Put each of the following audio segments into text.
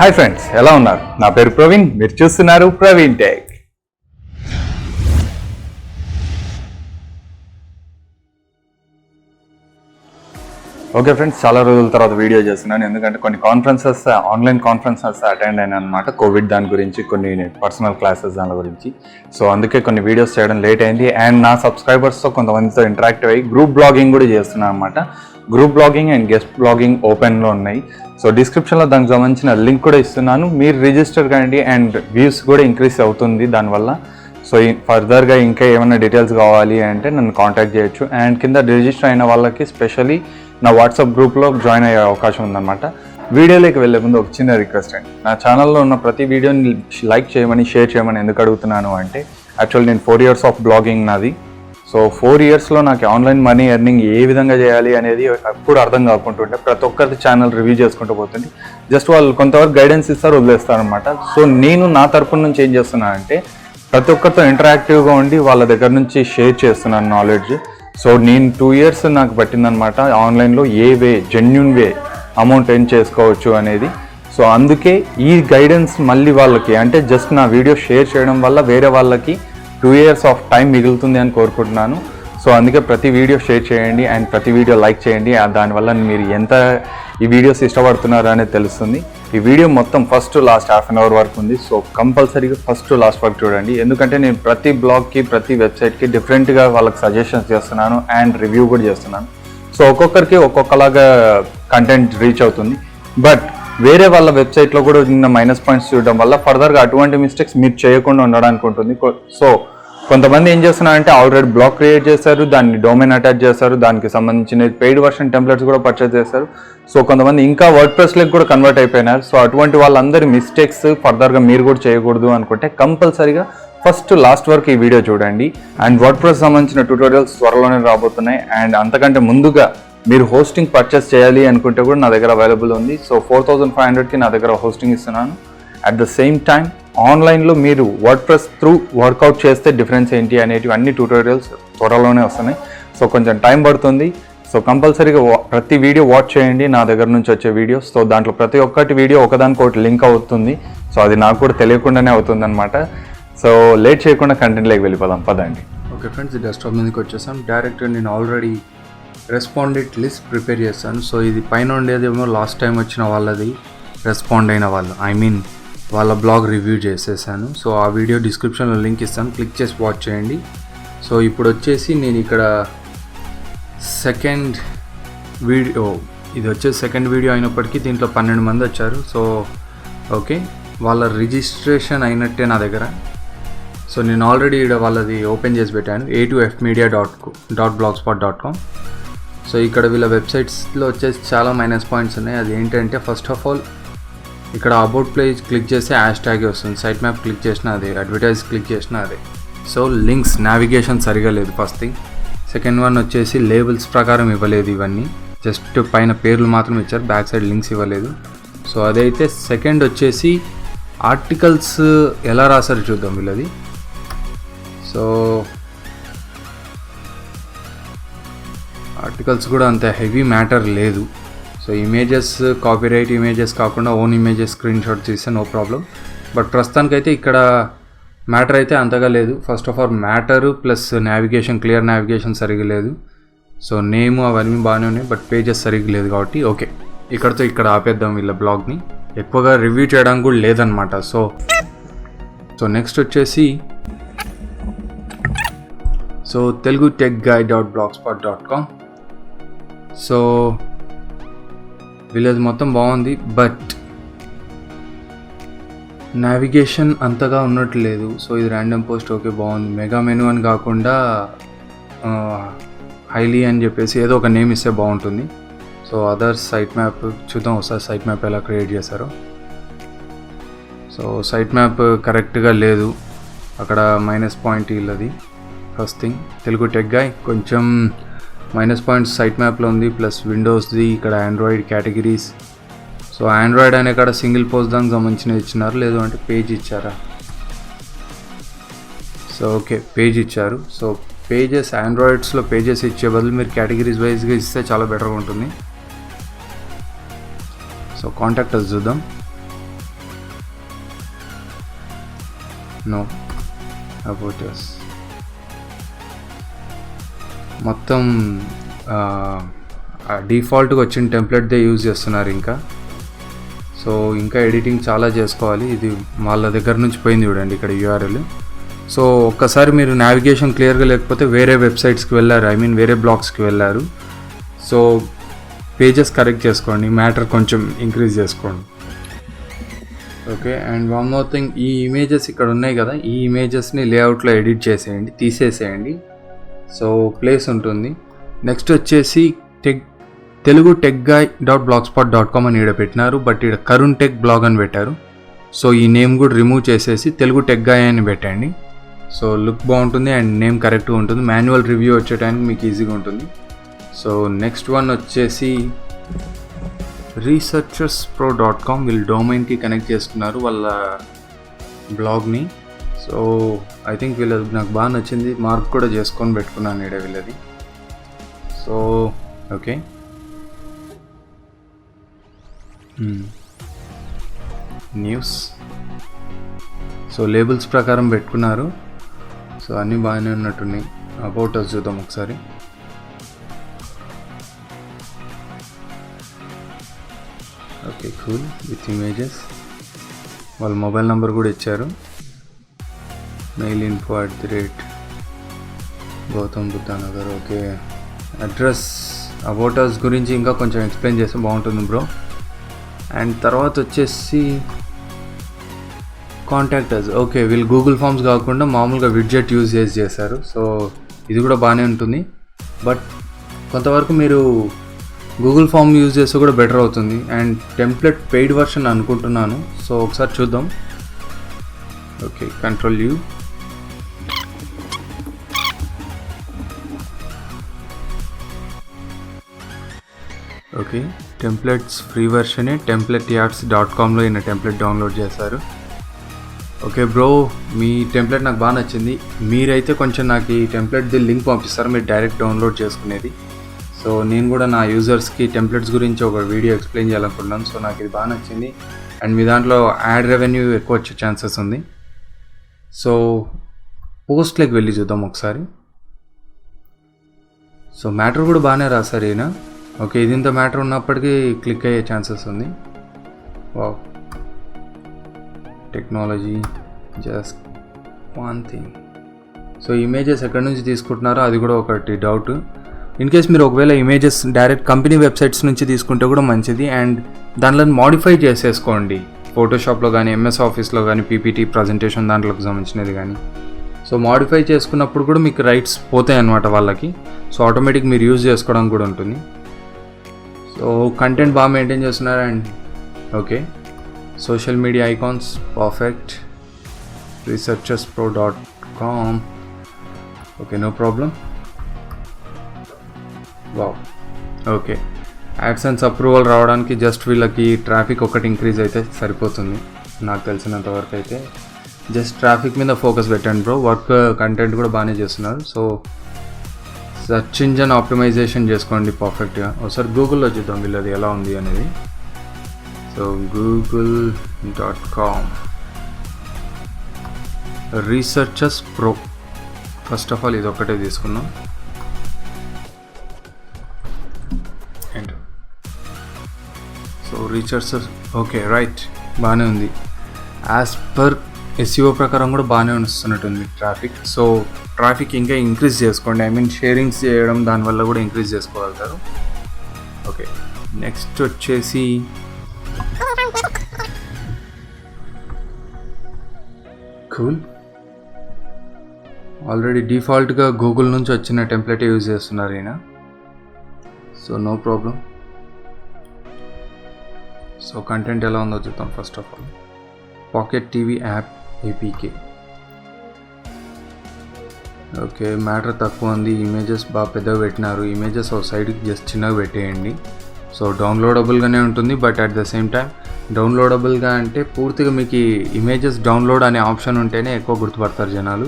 Hi friends, ఎలా ఉన్నారు? నా పేరు ప్రవీణ్, మీరు చూస్తున్నారు ప్రవీణ్ టెక్. ఓకే ఫ్రెండ్స్, చాలా రోజుల తర్వాత వీడియో చేస్తున్నాను. ఎందుకంటే కొన్ని కాన్ఫరెన్సెస్, ఆన్లైన్ కాన్ఫరెన్సెస్ అటెండ్ అయినా అనమాట. కోవిడ్ దాని గురించి, కొన్ని పర్సనల్ క్లాసెస్ దాని గురించి. సో అందుకే కొన్ని వీడియోస్ చేయడం లేట్ అయింది. అండ్ నా సబ్స్క్రైబర్స్తో కొంతమందితో ఇంటరాక్టివ్ అయ్యి గ్రూప్ బ్లాగింగ్ కూడా చేస్తున్నాను అనమాట. Group blogging and guest blogging ఓపెన్లో ఉన్నాయి. సో డిస్క్రిప్షన్లో దానికి సంబంధించిన లింక్ కూడా ఇస్తున్నాను. మీరు రిజిస్టర్ కండి అండ్ వ్యూస్ కూడా ఇంక్రీస్ అవుతుంది దానివల్ల. సో ఫర్దర్గా ఇంకా ఏమైనా డీటెయిల్స్ కావాలి అంటే నన్ను కాంటాక్ట్ చేయొచ్చు. అండ్ కింద రిజిస్టర్ అయిన వాళ్ళకి స్పెషల్లీ నా వాట్సాప్ గ్రూప్లో జాయిన్ అయ్యే అవకాశం ఉందన్నమాట. వీడియోలోకి వెళ్ళే ముందు ఒక చిన్న రిక్వెస్ట్ అండి. నా ఛానల్లో ఉన్న ప్రతి వీడియోని లైక్ చేయమని, షేర్ చేయమని ఎందుకు అడుగుతున్నాను అంటే, యాక్చువల్లీ నేను 4 years ఆఫ్ బ్లాగింగ్ నాది. సో 4 yearsలో నాకు ఆన్లైన్ మనీ ఎర్నింగ్ ఏ విధంగా చేయాలి అనేది ఎప్పుడు అర్థం కాకుంటుంటే ప్రతి ఒక్కరి ఛానల్ రివ్యూ చేసుకుంటూ పోతుంది. జస్ట్ వాళ్ళు కొంతవరకు గైడెన్స్ ఇస్తారు, వదిలేస్తారు అనమాట. సో నేను నా తరపున నుంచి ఏం చేస్తున్నానంటే, ప్రతి ఒక్కరితో ఇంటరాక్టివ్గా ఉండి వాళ్ళ దగ్గర నుంచి షేర్ చేస్తున్నాను నాలెడ్జ్. సో నేను 2 years నాకు పట్టిందనమాట ఆన్లైన్లో ఏ వే, జెన్యున్ వే అమౌంట్ ఎర్న్ చేసుకోవచ్చు అనేది. సో అందుకే ఈ గైడెన్స్ మళ్ళీ వాళ్ళకి, అంటే జస్ట్ నా వీడియో షేర్ చేయడం వల్ల వేరే వాళ్ళకి 2 years ఆఫ్ టైం మిగులుతుంది అని కోరుకుంటున్నాను. సో అందుకే ప్రతి వీడియో షేర్ చేయండి అండ్ ప్రతి వీడియో లైక్ చేయండి. దానివల్ల మీరు ఎంత ఈ వీడియోస్ ఇష్టపడుతున్నారు అనేది తెలుస్తుంది. ఈ వీడియో మొత్తం first to last ½ an hour వరకు ఉంది. సో కంపల్సరీగా ఫస్ట్ టు లాస్ట్ వరకు చూడండి. ఎందుకంటే నేను ప్రతి బ్లాగ్కి, ప్రతి వెబ్సైట్కి డిఫరెంట్గా వాళ్ళకి సజెషన్స్ చేస్తున్నాను అండ్ రివ్యూ కూడా చేస్తున్నాను. సో ఒక్కొక్కరికి ఒక్కొక్కలాగా కంటెంట్ రీచ్ అవుతుంది. బట్ వేరే వాళ్ళ వెబ్సైట్లో కూడా ఉన్న మైనస్ పాయింట్స్ చూడడం వల్ల ఫర్దర్గా అటువంటి మిస్టేక్స్ మీరు చేయకుండా ఉండడానికి ఉంటుంది. సో కొంతమంది ఏం చేస్తున్నారంటే, ఆల్రెడీ బ్లాగ్ క్రియేట్ చేశారు, దాన్ని డొమైన్ అటాచ్ చేస్తారు, దానికి సంబంధించిన పెయిడ్ వర్షన్ టెంప్లెట్స్ కూడా పర్చేస్ చేస్తారు. సో కొంతమంది ఇంకా వర్డ్ప్రెస్లోకి కూడా కన్వర్ట్ అయిపోయినారు. సో అటువంటి వాళ్ళందరి మిస్టేక్స్ ఫర్దర్గా మీరు కూడా చేయకూడదు అనుకుంటే కంపల్సరీగా ఫస్ట్ లాస్ట్ వరకు ఈ వీడియో చూడండి. అండ్ వర్డ్ప్రెస్ సంబంధించిన ట్యూటోరియల్స్ త్వరలోనే రాబోతున్నాయి. అండ్ అంతకంటే ముందుగా మీరు హోస్టింగ్ పర్చేస్ చేయాలి అనుకుంటే కూడా నా దగ్గర అవైలబుల్ ఉంది. సో 4500కి నా దగ్గర హోస్టింగ్ ఇస్తున్నాను. అట్ ద సేమ్ టైం ఆన్లైన్లో మీరు వర్డ్ప్రెస్ త్రూ వర్కౌట్ చేస్తే డిఫరెన్స్ ఏంటి అనేటివి అన్ని ట్యూటోరియల్స్ త్వరలోనే వస్తున్నాయి. సో కొంచెం టైం పడుతుంది. సో కంపల్సరీగా ప్రతి వీడియో వాచ్ చేయండి, నా దగ్గర నుంచి వచ్చే వీడియోస్. సో దాంట్లో ప్రతి ఒక్కటి వీడియో ఒకదానికొకటి లింక్ అవుతుంది. సో అది నాకు కూడా తెలియకుండానే అవుతుంది అనమాట. సో లేట్ చేయకుండా కంటెంట్లోకి వెళ్ళిపోదాం, పదండి. ఓకే ఫ్రెండ్స్, డెస్క్టాప్ మీదకి వచ్చేసాం. డైరెక్ట్ నేను ఆల్రెడీ రెస్పాండెంట్ లిస్ట్ ప్రిపేర్ చేస్తాను. సో ఇది పైన ఉండేదేమో లాస్ట్ టైం వచ్చిన వాళ్ళది, రెస్పాండ్ అయిన వాళ్ళు, వాళ్ళ బ్లాగ్ రివ్యూ చేసేసాను. సో ఆ వీడియో డిస్క్రిప్షన్లో లింక్ ఇస్తాను, క్లిక్ చేసి వాచ్ చేయండి. సో ఇప్పుడు వచ్చేసి నేను ఇక్కడ సెకండ్ వీడియో, ఇది వచ్చేసి సెకండ్ వీడియో అయినప్పటికీ దీంట్లో 12 మంది వచ్చారు. సో ఓకే, వాళ్ళ రిజిస్ట్రేషన్ అయినట్టే నా దగ్గర. సో నేను ఆల్రెడీ ఇక్కడ వాళ్ళది ఓపెన్ చేసి పెట్టాను, a2fmedia.blogspot.com. సో ఇక్కడ వీళ్ళ వెబ్సైట్స్లో వచ్చేసి చాలా మైనస్ పాయింట్స్ ఉన్నాయి. అది ఏంటంటే, ఫస్ట్ ఆఫ్ ఆల్ ఇక్కడ అబౌట్ పేజ్ క్లిక్ చేస్తే హ్యాష్ ట్యాగ్ వస్తుంది, సైట్ మ్యాప్ క్లిక్ చేసినా అదే, అడ్వర్టైజ్ క్లిక్ చేసినా అదే. సో లింక్స్, నావిగేషన్ సరిగా లేదు ఫస్ట్ థింగ్. సెకండ్ వన్ వచ్చేసి లేబుల్స్ ప్రకారం ఇవ్వలేదు, ఇవన్నీ జస్ట్ పైన పేర్లు మాత్రం ఇచ్చారు, బ్యాక్ సైడ్ లింక్స్ ఇవ్వలేదు. సో అదైతే. సెకండ్ వచ్చేసి ఆర్టికల్స్ ఎలా రాశారు చూద్దాం వీళ్ళది. సో ఆర్టికల్స్ కూడా అంత హెవీ మ్యాటర్ లేదు. సో ఇమేజెస్, కాపీరైట్ ఇమేజెస్ కాకుండా ఓన్ ఇమేజెస్ స్క్రీన్ షాట్ తీస్తే నో ప్రాబ్లం. బట్ ప్రస్తుతానికైతే ఇక్కడ మ్యాటర్ అయితే అంతగా లేదు. First of all matter plus navigation, clear navigation సరిగా లేదు. సో నేమ్ అవన్నీ బాగానే ఉన్నాయి, బట్ పేజెస్ సరిగ్గా లేదు కాబట్టి ఓకే, ఇక్కడతో ఇక్కడ ఆపేద్దాం వీళ్ళ బ్లాగ్ని. ఎక్కువగా రివ్యూ చేయడానికి కూడా లేదనమాట. సో నెక్స్ట్ వచ్చేసి telugutechguy.blogspot.com. సో వీళ్ళది మొత్తం బాగుంది, బట్ నావిగేషన్ అంతగా ఉన్నట్టు లేదు. సో ఇది ర్యాండమ్ పోస్ట్, ఓకే బాగుంది. మెగా మెనూ అని కాకుండా హైలీ అని చెప్పేసి ఏదో ఒక నేమ్ ఇస్తే బాగుంటుంది. సో అదర్ సైట్ మ్యాప్ చూద్దాం ఒకసారి, సైట్ మ్యాప్ ఎలా క్రియేట్ చేశారో. సో సైట్ మ్యాప్ కరెక్ట్గా లేదు, అక్కడ మైనస్ పాయింట్ వీళ్ళది. First thing, Telugu tech guy కొంచెం మైనస్ పాయింట్స్ సైట్ మ్యాప్లో ఉంది, ప్లస్ విండోస్ది ఇక్కడ ఆండ్రాయిడ్ కేటగిరీస్. సో ఆండ్రాయిడ్ అనే కాడ సింగిల్ పోస్ట్ దానికి సంబంధించినవి ఇచ్చినారు, లేదు అంటే పేజ్ ఇచ్చారా. సో ఓకే, పేజ్ ఇచ్చారు. సో పేజెస్, ఆండ్రాయిడ్స్లో పేజెస్ ఇచ్చే బదులు మీరు కేటగిరీస్ వైజ్గా ఇస్తే చాలా బెటర్గా ఉంటుంది. సో కాంటాక్ట్ అస్ చూద్దాం. నో అబౌట్ us మొత్తం డిఫాల్ట్గా వచ్చిన టెంప్లెట్దే యూజ్ చేస్తున్నారు ఇంకా. సో ఇంకా ఎడిటింగ్ చాలా చేసుకోవాలి. ఇది వాళ్ళ దగ్గర నుంచి పోయింది చూడండి ఇక్కడ యూఆర్ఎల్. సో ఒక్కసారి మీరు నావిగేషన్ క్లియర్గా లేకపోతే వేరే వెబ్సైట్స్కి వెళ్ళారు, ఐ మీన్ వేరే బ్లాగ్స్కి వెళ్ళారు. సో పేజెస్ కరెక్ట్ చేసుకోండి, మ్యాటర్ కొంచెం ఇంక్రీజ్ చేసుకోండి. Okay, and one more thing, ఈ ఇమేజెస్ ఇక్కడ ఉన్నాయి కదా, ఈ ఇమేజెస్ని లేఅవుట్లో ఎడిట్ చేసేయండి, తీసేసేయండి. సో ప్లేస్ ఉంటుంది. నెక్స్ట్ వచ్చేసి తెలుగు techguy.blogspot.com అని ఈడ పెట్టినారు, బట్ ఈడ కరుణ్ టెక్ బ్లాగ్ అని పెట్టారు. సో ఈ నేమ్ కూడా రిమూవ్ చేసేసి తెలుగు techguy అని పెట్టండి. సో లుక్ బాగుంటుంది అండ్ నేమ్ కరెక్ట్గా ఉంటుంది. మాన్యువల్ రివ్యూ వచ్చేటానికి మీకు ఈజీగా ఉంటుంది. సో నెక్స్ట్ వన్ వచ్చేసి researcherspro.com వీళ్ళు డొమైన్కి కనెక్ట్ చేసుకున్నారు వాళ్ళ బ్లాగ్ని. సో ఐ థింక్ వీళ్ళది నాకు బాగా నచ్చింది, మార్క్ కూడా చేసుకొని పెట్టుకున్నాను ఈడ వీళ్ళది. So okay, news. So labels ప్రకారం పెట్టుకున్నారు. సో అన్నీ బాగానే ఉన్నట్టున్నాయి. అబౌట్ us చూద్దాం ఒకసారి. Okay, cool with images. వాళ్ళ మొబైల్ నెంబర్ కూడా ఇచ్చారు, mail@గౌతమ్ Buddha Nagar. Okay, address. About us గురించి ఇంకా కొంచెం ఎక్స్ప్లెయిన్ చేస్తే బాగుంటుంది బ్రో. అండ్ తర్వాత వచ్చేసి కాంటాక్ట్ us. ఓకే, వీళ్ళు గూగుల్ ఫామ్స్ కాకుండా మామూలుగా విడ్జెట్ యూజ్ చేశారు. సో ఇది కూడా బాగానే ఉంటుంది, బట్ కొంతవరకు మీరు గూగుల్ ఫామ్ యూజ్ చేస్తే కూడా బెటర్ అవుతుంది. అండ్ టెంప్లెట్ పెయిడ్ వర్షన్ అనుకుంటున్నాను. సో ఒకసారి చూద్దాం. Okay, control U. Okay, templates free వర్షనే templateyads.comలో ఈయన టెంప్లెట్ డౌన్లోడ్ చేశారు. ఓకే బ్రో, మీ టెంప్లెట్ నాకు బాగా నచ్చింది. మీరైతే కొంచెం నాకు ఈ టెంప్లెట్ది లింక్ పంపిస్తారు, మీరు డైరెక్ట్ డౌన్లోడ్ చేసుకునేది. సో నేను కూడా నా యూజర్స్కి టెంప్లెట్స్ గురించి ఒక వీడియో ఎక్స్ప్లెయిన్ చేయాలనుకుంటున్నాను. సో నాకు ఇది బాగా నచ్చింది అండ్ మీ దాంట్లో యాడ్ రెవెన్యూ ఎక్కువ వచ్చే ఛాన్సెస్ ఉంది. సో పోస్ట్లోకి వెళ్ళి చూద్దాం ఒకసారి. సో మ్యాటర్ కూడా బాగానే రాశారు ఈయన. ఓకే, ఇది ఇంత మ్యాటర్ ఉన్నప్పటికీ క్లిక్ అయ్యే ఛాన్సెస్ ఉంది. Wow, technology just one thing. So images ఎక్కడి నుంచి తీసుకుంటున్నారో అది కూడా ఒకటి డౌట్. ఇన్ కేస్ మీరు ఒకవేళ ఇమేజెస్ డైరెక్ట్ కంపెనీ వెబ్సైట్స్ నుంచి తీసుకుంటే కూడా మంచిది. అండ్ దాంట్లో మాడిఫై చేసేసుకోండి, ఫోటోషాప్లో కానీ ఎంఎస్ ఆఫీస్లో కానీ పీపీటీ ప్రజెంటేషన్ దాంట్లోకి సంబంధించినది కానీ. సో మాడిఫై చేసుకున్నప్పుడు కూడా మీకు రైట్స్ పోతాయి అన్నమాట వాళ్ళకి. సో ఆటోమేటిక్ మీరు యూజ్ చేసుకోవడానికి కూడా ఉంటుంది. సో కంటెంట్ బాగా మెయింటైన్ చేస్తున్నారు. And okay, social media icons perfect. researcherspro.com. Okay, no problem. Wow, okay. AdSense approval రావడానికి జస్ట్ వీళ్ళకి ట్రాఫిక్ ఒకటి ఇంక్రీజ్ అయితే సరిపోతుంది నాకు తెలిసినంత వరకు. అయితే జస్ట్ ట్రాఫిక్ మీద ఫోకస్ పెట్టండి బ్రో. వర్క్ కంటెంట్ కూడా బాగానే చేస్తున్నారు. సో సెర్చ్ ఇంజన్ ఆప్టిమైజేషన్ చేసుకోండి పర్ఫెక్ట్గా. ఒకసారి గూగుల్లో చూద్దాం వీళ్ళది ఎలా ఉంది అనేది. So google.com researchers pro. First of all ఇది ఒక్కటే తీసుకున్నాం. And so researchers okay right, బాగానే ఉంది. యాజ్ పర్ SEO ప్రకారం కూడా బాగానే వస్తున్నట్టుంది ట్రాఫిక్. సో ట్రాఫిక్ ఇంకా ఇంక్రీజ్ చేసుకోండి, ఐ మీన్ షేరింగ్స్ చేయడం దానివల్ల కూడా ఇంక్రీజ్ చేసుకోగలుగుతారు. ఓకే, నెక్స్ట్ వచ్చేసి కూల్. ఆల్రెడీ డిఫాల్ట్గా గూగుల్ నుంచి వచ్చిన టెంప్లెట్ యూజ్ చేస్తున్నారు ఈయన. So no problem. So content ఎలా ఉందో చూద్దాం. First of all pocket TV app APK. Okay, matter తక్కువ ఉంది. ఇమేజెస్ బాగా పెద్దగా పెట్టినారు. ఇమేజెస్ ఒక సైడ్కి జస్ట్ చిన్నగా పెట్టేయండి. సో డౌన్లోడబుల్గానే ఉంటుంది, but at the same time డౌన్లోడబుల్గా అంటే పూర్తిగా మీకు ఇమేజెస్ డౌన్లోడ్ అనే ఆప్షన్ ఉంటేనే ఎక్కువ గుర్తుపడతారు జనాలు.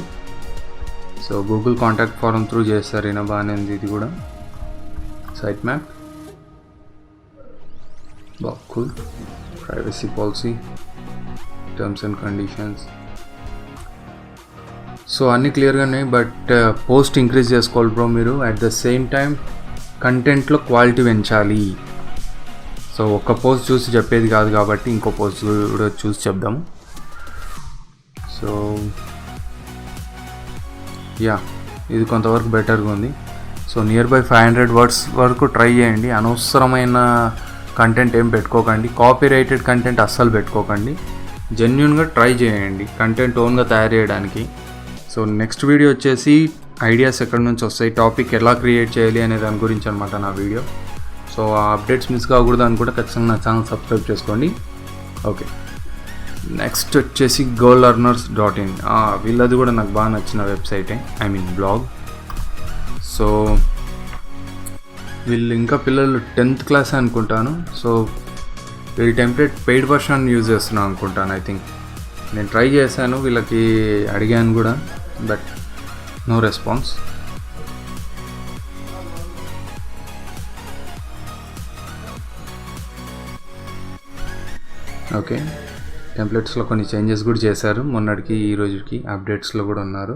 So Google contact form through చేస్తారు ఈయన, బాగానే ఉంది ఇది కూడా. సైట్ మ్యాప్ బాగా cool. Privacy policy, terms and conditions. So అన్నీ క్లియర్గా ఉన్నాయి, బట్ పోస్ట్ ఇంక్రీజ్ చేసుకోవాలి బ్రో మీరు. అట్ ద సేమ్ టైం కంటెంట్లో క్వాలిటీ పెంచాలి. సో ఒక్క పోస్ట్ చూసి చెప్పేది కాదు కాబట్టి ఇంకో పోస్ట్ కూడా చూసి చెప్దాము. సో యా, ఇది కొంతవరకు బెటర్గా ఉంది. సో నియర్ బై 500 వర్డ్స్ వరకు ట్రై చేయండి. అనవసరమైన కంటెంట్ ఏం పెట్టుకోకండి, కాపీరైటెడ్ కంటెంట్ అస్సలు పెట్టుకోకండి. జెన్యున్గా ట్రై చేయండి కంటెంట్ ఓన్గా తయారు చేయడానికి. సో నెక్స్ట్ వీడియో వచ్చేసి ఐడియాస్ ఎక్కడి నుంచి వస్తాయి, టాపిక్ ఎలా క్రియేట్ చేయాలి అనే దాని గురించి అనమాట నా వీడియో. సో ఆ అప్డేట్స్ మిస్ కాకూడదు అనుకుంటే ఖచ్చితంగా నా ఛానల్ సబ్స్క్రైబ్ చేసుకోండి. ఓకే, నెక్స్ట్ వచ్చేసి golearners.in. వీళ్ళది కూడా నాకు బాగా నచ్చిన వెబ్సైటే, ఐ మీన్ బ్లాగ్. సో వీళ్ళు ఇంకా పిల్లలు 10th క్లాస్ అనుకుంటాను. సో వీళ్ళ టెంప్లెట్ పెయిడ్ వర్షన్ యూజ్ చేస్తున్నాను అనుకుంటాను. ఐ థింక్ నేను ట్రై చేశాను, వీళ్ళకి అడిగాను కూడా, బట్ నో రెస్పాన్స్. ఓకే, టెంప్లెట్స్లో కొన్ని చేంజెస్ కూడా చేశారు మొన్నటికి ఈ రోజుకి, అప్డేట్స్లో కూడా ఉన్నారు.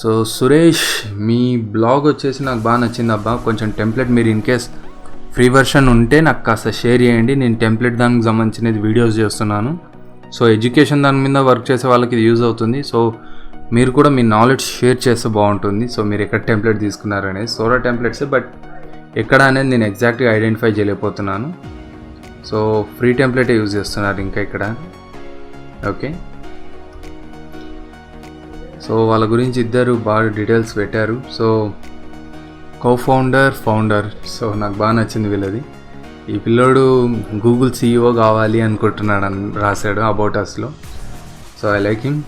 సో సురేష్, మీ బ్లాగ్ వచ్చేసి నాకు బాగా నచ్చింది అబ్బా. కొంచెం టెంప్లెట్ మీరు ఇన్ కేస్ ఫ్రీ వర్షన్ ఉంటే నాకు కాస్త షేర్ చేయండి. నేను టెంప్లెట్ దానికి సంబంధించినది వీడియోస్ చేస్తున్నాను. సో ఎడ్యుకేషన్ దాని మీద వర్క్ చేసే వాళ్ళకి ఇది యూజ్ అవుతుంది. సో మీరు కూడా మీ నాలెడ్జ్ షేర్ చేస్తే బాగుంటుంది. సో మీరు ఎక్కడ టెంప్లెట్ తీసుకున్నారు అనేది సోరా టెంప్లెట్సే, బట్ ఎక్కడ అనేది నేను ఎగ్జాక్ట్గా ఐడెంటిఫై చేయలేకపోతున్నాను. సో ఫ్రీ టెంప్లెటే యూజ్ చేస్తున్నారు ఇంకా ఇక్కడ. ఓకే, సో వాళ్ళ గురించి ఇద్దరు బాగా డీటెయిల్స్ పెట్టారు. సో ఫౌండర్, సో నాకు బాగా నచ్చింది వీళ్ళది. ఈ పిల్లోడు గూగుల్ CEO కావాలి అనుకుంటున్నాడు అని రాశాడు అబౌట్ అస్లో. So I like him.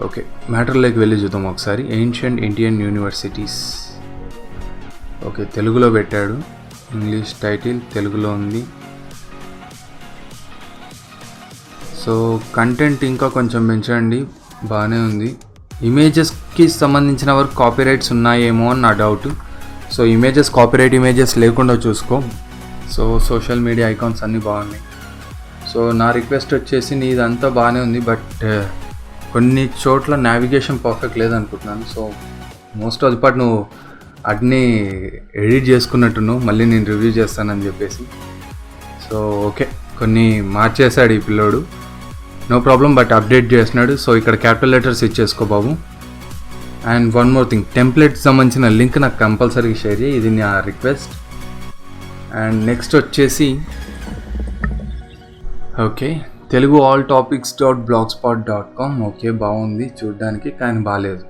Okay, మ్యాటర్లోకి వెళ్ళి చూద్దాం ఒకసారి. Ancient Indian universities. ఓకే, తెలుగులో పెట్టాడు, ఇంగ్లీష్ టైటిల్ తెలుగులో ఉంది. సో కంటెంట్ ఇంకా కొంచెం పెంచండి, బాగానే ఉంది. ఇమేజెస్కి సంబంధించిన వరకు కాపీరైట్స్ ఉన్నాయేమో అని నా doubt. So images, copyright images లేకుండా చూసుకో. సో సోషల్ మీడియా ఐకాన్స్ అన్నీ బాగున్నాయి. సో నా రిక్వెస్ట్ వచ్చేసి నీదంతా బాగానే ఉంది, బట్ కొన్ని చోట్ల నావిగేషన్ పర్ఫెక్ట్ లేదనుకుంటున్నాను. So most of the part నువ్వు అట్ని ఎడిట్ చేసుకున్నట్టున్నావు, మళ్ళీ నేను రివ్యూ చేస్తానని చెప్పేసి. సో ఓకే, కొన్ని మార్చేశాడు ఈ పిల్లోడు, నో ప్రాబ్లం, బట్ అప్డేట్ చేసినాడు. సో ఇక్కడ క్యాపిటల్ లెటర్స్ ఇచ్చేసుకో బాబు. And one more thing, templates సంబంధించిన లింక్ నాకు కంపల్సరీగా షేర్ చేయి, ఇది నా రిక్వెస్ట్. అండ్ నెక్స్ట్ వచ్చేసి ఓకే, తెలుగు alltopics.blogspot.com. ఓకే, బాగుంది చూడడానికి, కానీ బాగాలేదు.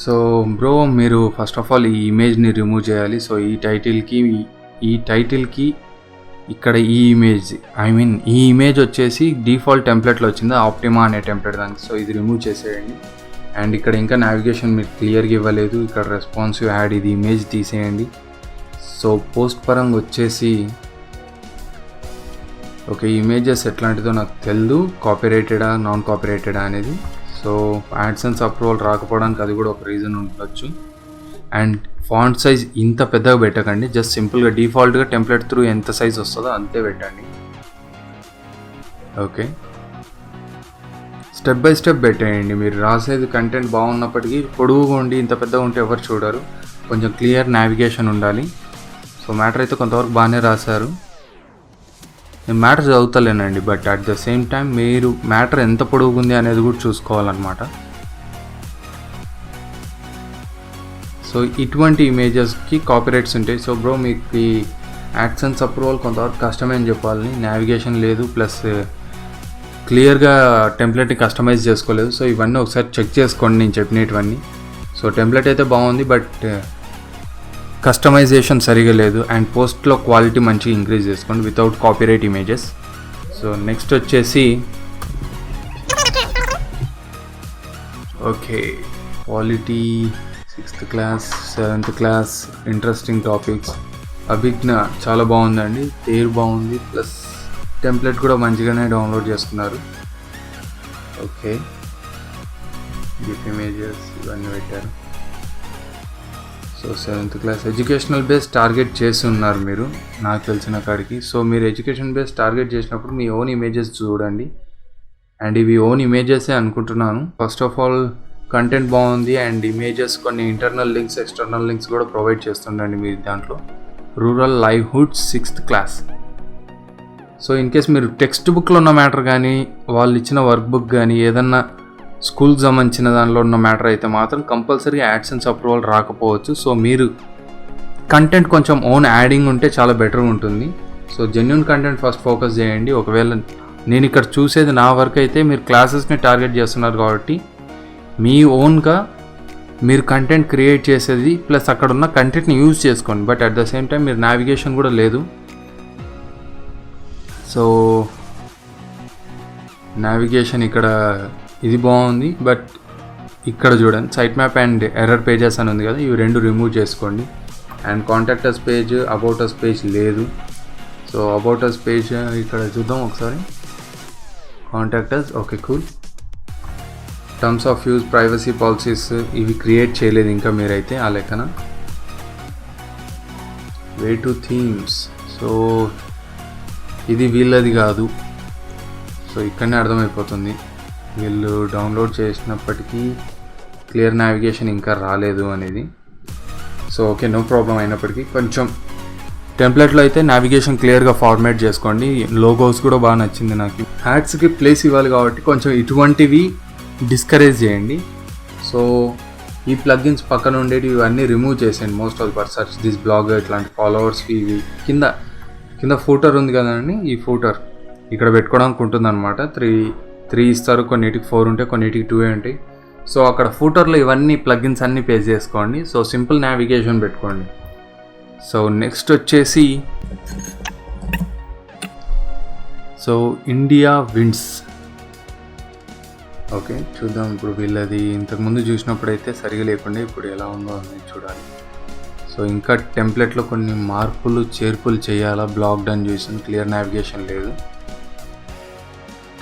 సో బ్రో, మీరు ఫస్ట్ ఆఫ్ ఆల్ ఈ ఇమేజ్ని రిమూవ్ చేయాలి. సో ఈ టైటిల్కి ఇక్కడ ఈ ఇమేజ్ వచ్చేసి డిఫాల్ట్ టెంప్లెట్లో వచ్చింది, ఆప్టిమా అనే టెంప్లెట్ దానికి. సో ఇది రిమూవ్ చేసేయండి. అండ్ ఇక్కడ ఇంకా నావిగేషన్ మీరు క్లియర్గా ఇవ్వలేదు. ఇక్కడ రెస్పాన్సివ్ యాడ్, ఇది ఇమేజ్ తీసేయండి. సో పోస్ట్ పరంగా వచ్చేసి ఓకే, ఇమేజెస్ ఎట్లాంటిదో నాకు తెలియదు, కాపీరైటెడా నాన్ కాపీరైటెడా అనేది. సో యాడ్సెన్స్ అప్రూవల్ రాకపోవడానికి అది కూడా ఒక రీజన్ ఉండొచ్చు. అండ్ ఫాంట్ సైజ్ ఇంత పెద్దగా పెట్టకండి, జస్ట్ సింపుల్గా డిఫాల్ట్గా టెంప్లెట్ త్రూ ఎంత సైజ్ వస్తుందో అంతే పెట్టండి. ఓకే, స్టెప్ బై స్టెప్ పెట్టేయండి. మీరు రాసేది కంటెంట్ బాగున్నప్పటికీ పొడుగుగా ఉండి ఇంత పెద్దగా ఉంటే ఎవరు చూడరు. కొంచెం క్లియర్ నావిగేషన్ ఉండాలి. సో మ్యాటర్ అయితే కొంతవరకు బాగానే రాశారు. నేను మ్యాటర్ చదువుతలేనండి, but at the same time మీరు మ్యాటర్ ఎంత పొడుగుంది అనేది కూడా చూసుకోవాలన్నమాట. సో ఇటువంటి ఇమేజెస్కి కాపీరైట్స్ ఉంటాయి. సో బ్రో, మీకు ఈ యాడ్సెన్స్ అప్రూవల్ కొంతవరకు కష్టమే అని చెప్పాలి. నావిగేషన్ లేదు, ప్లస్ క్లియర్గా టెంప్లెట్ని కస్టమైజ్ చేసుకోలేదు. సో ఇవన్నీ ఒకసారి చెక్ చేసుకోండి నేను చెప్పినవన్నీ. సో టెంప్లెట్ అయితే బాగుంది, బట్ కస్టమైజేషన్ సరిగా లేదు. అండ్ పోస్ట్లో క్వాలిటీ మంచిగా ఇంక్రీజ్ చేసుకోండి without copyright images. So next వచ్చేసి okay, quality 6th class 7th class interesting topics. Abhijna చాలా బాగుందండి, పేరు బాగుంది, ప్లస్ టెంప్లెట్ కూడా మంచిగానే డౌన్లోడ్ చేసుకున్నారు. ఓకే, గిఫ్ ఇమేజెస్ ఇవన్నీ పెట్టారు. So 7th class educational base target చేసి ఉన్నారు మీరు, నాకు తెలిసిన కాడికి. సో మీరు ఎడ్యుకేషన్ బేస్ టార్గెట్ చేసినప్పుడు మీ ఓన్ ఇమేజెస్ చూడండి. అండ్ ఇవి ఓన్ ఇమేజెసే అనుకుంటున్నాను. ఫస్ట్ ఆఫ్ ఆల్ కంటెంట్ బాగుంది అండ్ ఇమేజెస్ కొన్ని ఇంటర్నల్ లింక్స్ ఎక్స్టర్నల్ లింక్స్ కూడా ప్రొవైడ్ చేస్తుండండి మీరు దాంట్లో. Rural livelihood 6th class. So in case మీరు టెక్స్ట్ బుక్లో ఉన్న మ్యాటర్ కానీ వాళ్ళు ఇచ్చిన వర్క్ బుక్ కానీ ఏదన్నా స్కూల్కి సంబంధించిన దానిలో ఉన్న మ్యాటర్ అయితే మాత్రం కంపల్సరీ యాడ్సెన్స్ అప్రూవల్ రాకపోవచ్చు. సో మీరు కంటెంట్ కొంచెం ఓన్ యాడింగ్ ఉంటే చాలా బెటర్గా ఉంటుంది. So genuine content first focus చేయండి. ఒకవేళ నేను ఇక్కడ చూసేది నా వర్క్ అయితే మీరు క్లాసెస్ని టార్గెట్ చేస్తున్నారు కాబట్టి మీ ఓన్గా మీరు కంటెంట్ క్రియేట్ చేసేది ప్లస్ అక్కడ ఉన్న కంటెంట్ని యూజ్ చేసుకోండి. But at the same time మీరు నావిగేషన్ కూడా లేదు. సో నావిగేషన్ ఇక్కడ ఇది బాగుంది, బట్ ఇక్కడ చూడండి site map and error pages అని ఉంది కదా, ఇవి రెండు రిమూవ్ చేసుకోండి. And contact us page, about us page లేదు. సో అబౌటర్స్ పేజ్ ఇక్కడ చూద్దాం ఒకసారి. Contact us okay cool. Terms of use, privacy policies ఇవి క్రియేట్ చేయలేదు ఇంకా మీరైతే ఆ లెక్కన. వే టు థీమ్స్, సో ఇది వీళ్ళది కాదు. సో ఇక్కడనే అర్థమైపోతుంది వీళ్ళు డౌన్లోడ్ చేసినప్పటికీ క్లియర్ నావిగేషన్ ఇంకా రాలేదు అనేది. So okay no problem. అయినప్పటికీ కొంచెం టెంప్లెట్లో అయితే నావిగేషన్ క్లియర్గా ఫార్మాట్ చేసుకోండి. లోగోస్ కూడా బాగా నచ్చింది నాకు. యాడ్స్కి ప్లేస్ ఇవ్వాలి కాబట్టి కొంచెం ఇటువంటివి డిస్కరేజ్ చేయండి. సో ఈ ప్లగ్గిన్స్ పక్కన ఉండేవి ఇవన్నీ రిమూవ్ చేసేయండి. Most of per search this blog ఇట్లాంటి ఫాలోవర్స్ ఇవి కింద ఫూటర్ ఉంది కదండి, ఈ ఫూటర్ ఇక్కడ పెట్టుకోవడానికి ఉంటుంది అనమాట. త్రీ ఇస్తారు, కొన్నిటికి 4 ఉంటాయి, కొన్నిటికి 2 ఉంటాయి. సో అక్కడ ఫూటర్లో ఇవన్నీ ప్లగ్గిన్స్ అన్నీ పేస్ట్ చేసుకోండి. సో సింపుల్ నావిగేషన్ పెట్టుకోండి. సో నెక్స్ట్ వచ్చేసి సో ఇండియా విన్స్. ఓకే చూద్దాం ఇప్పుడు వీళ్ళది. ఇంతకుముందు చూసినప్పుడైతే సరిగా లేకుండా ఇప్పుడు ఎలా ఉందో అనేది చూడాలి. సో ఇంకా టెంప్లెట్లో కొన్ని మార్పులు చేర్పులు చేయాలా, బ్లాక్ డన్ చేసాను, క్లియర్ నావిగేషన్ లేదు.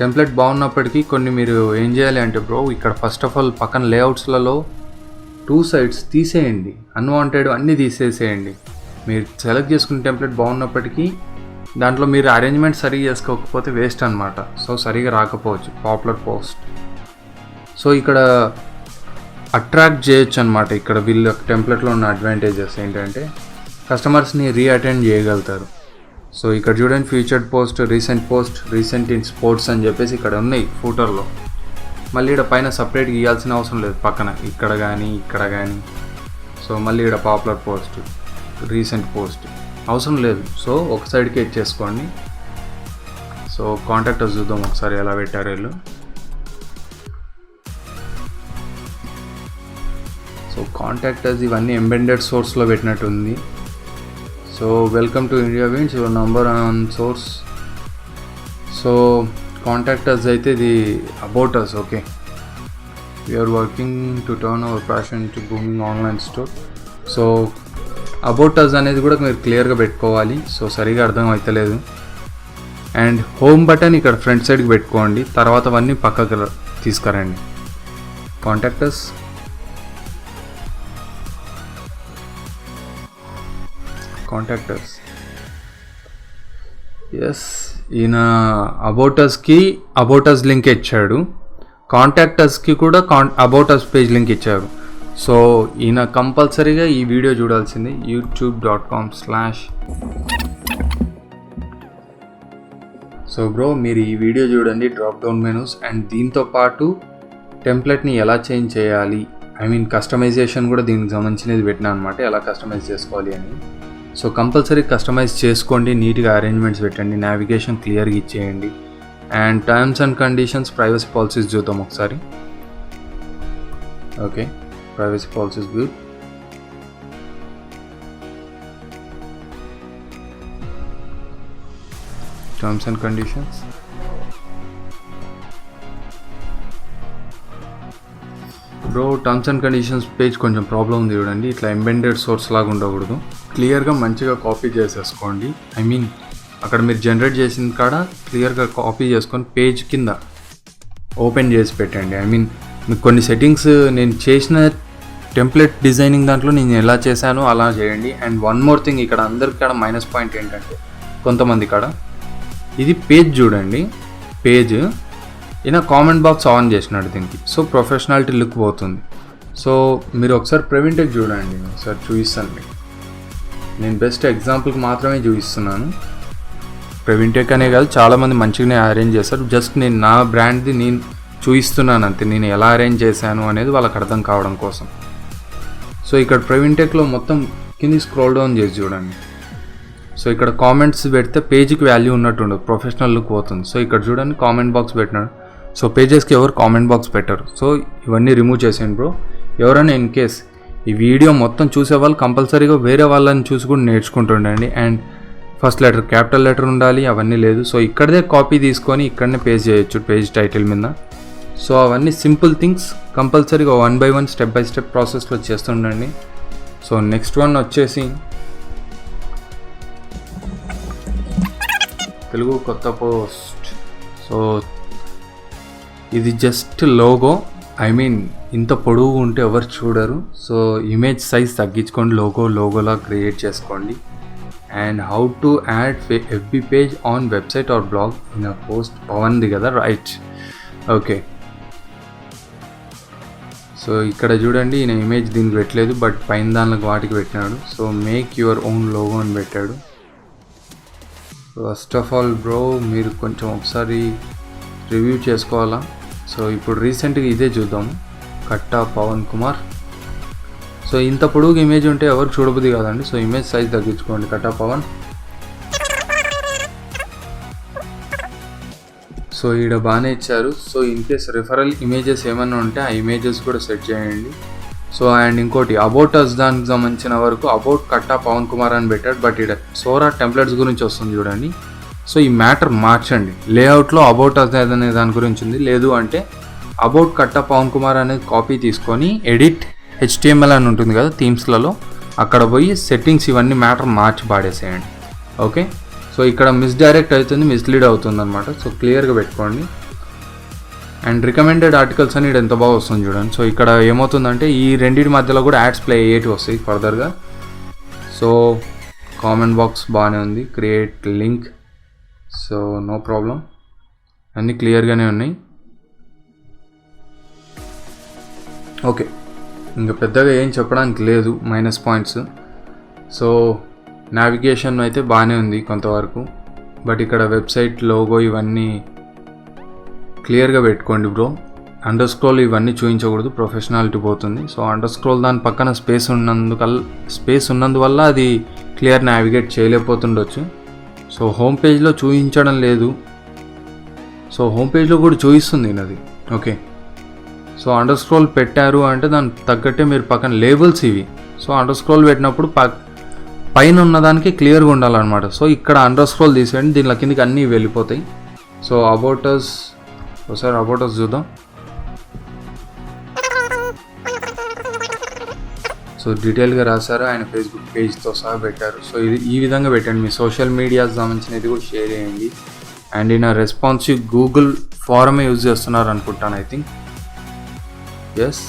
టెంప్లెట్ బాగున్నప్పటికీ కొన్ని మీరు ఏం చేయాలి అంటే బ్రో ఇక్కడ ఫస్ట్ ఆఫ్ ఆల్ పక్కన లేఅవుట్స్లలో 2 sides తీసేయండి, అన్వాంటెడ్ అన్నీ తీసేసేయండి. మీరు సెలెక్ట్ చేసుకున్న టెంప్లెట్ బాగున్నప్పటికీ దాంట్లో మీరు అరేంజ్మెంట్ సరిగా చేసుకోకపోతే వేస్ట్ అనమాట. సో సరిగా రాకపోవచ్చు పాపులర్ పోస్ట్. సో ఇక్కడ అట్రాక్ట్ చేయొచ్చు అనమాట. ఇక్కడ వీళ్ళ టెంప్లెట్లో ఉన్న అడ్వాంటేజెస్ ఏంటంటే కస్టమర్స్ని రీఅటెండ్ చేయగలుగుతారు. సో ఇక్కడ చూడండి featured post, recent in sports అని చెప్పేసి ఇక్కడ ఉన్నాయి ఫూటర్లో. మళ్ళీ ఇక్కడ పైన సపరేట్గా ఇవ్వాల్సిన అవసరం లేదు, పక్కన ఇక్కడ కానీ. సో మళ్ళీ ఇక్కడ పాపులర్ పోస్ట్, రీసెంట్ పోస్ట్ అవసరం లేదు. సో ఒక సైడ్కి ఇచ్చేసుకోండి. సో కాంటాక్టర్స్ చూద్దాం ఒకసారి ఎలా పెట్టారు వీళ్ళు. సో కాంటాక్టర్స్ ఇవన్నీ ఎంబెడెడ్ సోర్స్లో పెట్టినట్టుంది. So welcome to India wins, your number on source. So contact us అయితే ఇది about us. Okay we're working to turn our passion to booming online store. So about us అనేది కూడా మీరు క్లియర్గా పెట్టుకోవాలి. సో సరిగా అర్థం అవుతలేదు. అండ్ హోమ్ బటన్ ఇక్కడ ఫ్రంట్ సైడ్కి పెట్టుకోండి, తర్వాత అవన్నీ పక్కకు తీసుకురండి. కాంటాక్టర్స్ ఎస్, ఈయన అబౌటస్ లింక్ ఇచ్చాడు, కాంటాక్టర్స్కి కూడా అబౌటస్ పేజ్ లింక్ ఇచ్చారు. సో ఈయన కంపల్సరీగా ఈ వీడియో చూడాల్సింది. youtube.com/ సో బ్రో మీరు ఈ వీడియో చూడండి, డ్రాప్ డౌన్ మెనూస్ అండ్ దీంతో పాటు టెంప్లెట్ని ఎలా చేంజ్ చేయాలి, కస్టమైజేషన్ కూడా దీనికి సంబంధించినది పెట్టినా అనమాట, ఎలా కస్టమైజ్ చేసుకోవాలి అని. సో కంపల్సరీ కస్టమైజ్ చేసుకోండి, నీట్గా అరేంజ్మెంట్స్ పెట్టండి, నావిగేషన్ క్లియర్గా ఇచ్చేయండి. And terms and conditions, privacy policies చూద్దాం ఒకసారి. Okay privacy policies good. Terms and conditions bro, terms and conditions page కొంచెం ప్రాబ్లం ఉంది చూడండి. ఇట్లా ఎంబెడెడ్ సోర్స్ లాగా ఉండకూడదు, క్లియర్గా మంచిగా కాపీ చేసేసుకోండి. అక్కడ మీరు జనరేట్ చేసిన కాడ క్లియర్గా కాపీ చేసుకొని పేజ్ కింద ఓపెన్ చేసి పెట్టండి. మీకు కొన్ని సెట్టింగ్స్ నేను చేసిన టెంప్లెట్ డిజైనింగ్ దాంట్లో నేను ఎలా చేశానో అలా చేయండి. అండ్ వన్ మోర్ థింగ్, ఇక్కడ అందరికి కాడ మైనస్ పాయింట్ ఏంటంటే కొంతమంది కాడ ఇది పేజ్ చూడండి, పేజ్ ఈయన కామెంట్ బాక్స్ ఆన్ చేసినాడు దీనికి. సో ప్రొఫెషనాలిటీ లుక్ పోతుంది. సో మీరు ఒకసారి ప్రవీణ్ టెక్ చూడండి, ఒకసారి చూపిస్తాను మీకు. నేను బెస్ట్ ఎగ్జాంపుల్కి మాత్రమే చూపిస్తున్నాను. ప్రవీణ్ టెక్ అనే కాదు, చాలామంది మంచిగానే అరేంజ్ చేస్తారు. జస్ట్ నేను నా బ్రాండ్ది నేను చూపిస్తున్నాను అంతే, నేను ఎలా అరేంజ్ చేశాను అనేది వాళ్ళకి అర్థం కావడం కోసం. సో ఇక్కడ ప్రవీణ్ టెక్లో మొత్తం కింది స్క్రోల్ డౌన్ చేసి చూడండి. సో ఇక్కడ కామెంట్స్ పెడితే పేజ్కి వాల్యూ ఉన్నట్టు ఉండదు, ప్రొఫెషనల్ లుక్ పోతుంది. సో ఇక్కడ చూడండి కామెంట్ బాక్స్ పెట్టినాడు. సో పేజెస్కి ఎవరు కామెంట్ బాక్స్ పెట్టరు. సో ఇవన్నీ రిమూవ్ చేసేయండి బ్రో. ఎవరైనా ఇన్ కేస్ ఈ వీడియో మొత్తం చూసేవాళ్ళు కంపల్సరీగా వేరే వాళ్ళని చూసి కూడా నేర్చుకుంటుండండి. And first letter capital letter ఉండాలి, అవన్నీ లేదు. సో ఇక్కడదే కాపీ తీసుకొని ఇక్కడనే పేస్ట్ చేయొచ్చు పేజ్ టైటిల్ మీద. సో అవన్నీ సింపుల్ థింగ్స్ కంపల్సరీగా 1 by 1 స్టెప్ బై స్టెప్ ప్రాసెస్లో చేస్తుండండి. సో నెక్స్ట్ వన్ వచ్చేసి తెలుగు కొత్త పోస్ట్. సో ఇది జస్ట్ లోగో, ఐ మీన్ ఇంత పొడవు ఉంటే ఎవరు చూడరు. సో ఇమేజ్ సైజ్ తగ్గించుకోండి, లోగోలా క్రియేట్ చేసుకోండి. And how to add FB page on website are blog in a post. బాగుంది కదా, రైట్, ఓకే. సో ఇక్కడ చూడండి ఈయన ఇమేజ్ దీనికి పెట్టలేదు, బట్ పైన దానిలోకి వాటికి పెట్టినాడు. So make your own logo అని పెట్టాడు. ఫస్ట్ ఆఫ్ ఆల్ బ్రో మీరు కొంచెం ఒకసారి రివ్యూ చేసుకోవాలా. సో ఇప్పుడు రీసెంట్గా ఇదే చూద్దాము, కట్టా పవన్ కుమార్. సో ఇంత పొడుగు ఇమేజ్ ఉంటే ఎవరు చూడబుద్ది కాదండి. సో ఇమేజ్ సైజ్ తగ్గించుకోండి, కట్టా పవన్. సో ఈడ బాగానే ఇచ్చారు. So in case referral images ఏమైనా ఉంటే ఆ ఇమేజెస్ కూడా సెట్ చేయండి. సో అండ్ ఇంకోటి అబౌట్ అస్ దానికి సంబంధించిన వరకు అబౌట్ కట్టా పవన్ కుమార్ అని పెట్టాడు, బట్ ఈడ సోరా టెంప్లెట్స్ గురించి వస్తుంది చూడండి. సో ఈ మ్యాటర్ మార్చండి, లేఅవుట్లో అబౌట్ అస్ అనే దాని గురించి ఉంది. లేదు అంటే అబౌట్ కట్టా పవన్ కుమార్ అనేది కాపీ తీసుకొని ఎడిట్ HTML అని ఉంటుంది కదా థీమ్స్లలో, అక్కడ పోయి సెట్టింగ్స్ ఇవన్నీ మ్యాటర్ మార్చి పాడేసేయండి. ఓకే. సో ఇక్కడ మిస్డైరెక్ట్ అవుతుంది, మిస్లీడ్ అవుతుంది అనమాట. సో క్లియర్గా పెట్టుకోండి. అండ్ రికమెండెడ్ ఆర్టికల్స్ అని ఇక్కడ ఎంత బాగా వస్తుంది చూడండి. సో ఇక్కడ ఏమవుతుందంటే ఈ రెండింటి మధ్యలో కూడా యాడ్స్ ప్లే అయ్యేటివి వస్తాయి ఫర్దర్గా. సో కామెంట్ బాక్స్ బాగానే ఉంది, create link. So no problem, అన్నీ క్లియర్గానే ఉన్నాయి. ఓకే, ఇంకా పెద్దగా ఏం చెప్పడానికి లేదు, మైనస్ పాయింట్స్. సో నావిగేషన్ అయితే బాగానే ఉంది కొంతవరకు, బట్ ఇక్కడ వెబ్సైట్ లోగో ఇవన్నీ క్లియర్గా పెట్టుకోండి బ్రో. అండర్ స్క్రోల్ ఇవన్నీ చూపించకూడదు, ప్రొఫెషనాలిటీ పోతుంది. సో అండర్ స్క్రోల్ దాని పక్కన స్పేస్ ఉన్నందువల్ల అది క్లియర్ నావిగేట్ చేయలేకపోతుండొచ్చు. సో హోమ్ పేజ్లో చూపించడం లేదు, సో హోమ్ పేజ్లో కూడా చూపిస్తుంది అది. ఓకే. సో అండర్ స్క్రోల్ పెట్టారు అంటే దానికి తగ్గట్టే మీరు పక్కన లేబుల్స్ ఇవి. సో అండర్ స్క్రోల్ పెట్టినప్పుడు పైన ఉన్నదానికి క్లియర్గా ఉండాలన్నమాట. సో ఇక్కడ అండర్ స్క్రోల్ తీసేయండి, దీనిలో కిందకి అన్నీ వెళ్ళిపోతాయి. సో అబౌటస్ ఒకసారి అబౌటస్ చూద్దాం. సో డీటెయిల్గా రాశారు, ఆయన ఫేస్బుక్ పేజ్తో సహా పెట్టారు. సో ఇది ఈ విధంగా పెట్టండి. మీ సోషల్ మీడియాకి సంబంధించినది కూడా షేర్ చేయండి. అండ్ ఈయన రెస్పాన్సివ్ గూగుల్ ఫారమే యూజ్ చేస్తున్నారు అనుకుంటాను, ఐ థింక్. ఎస్,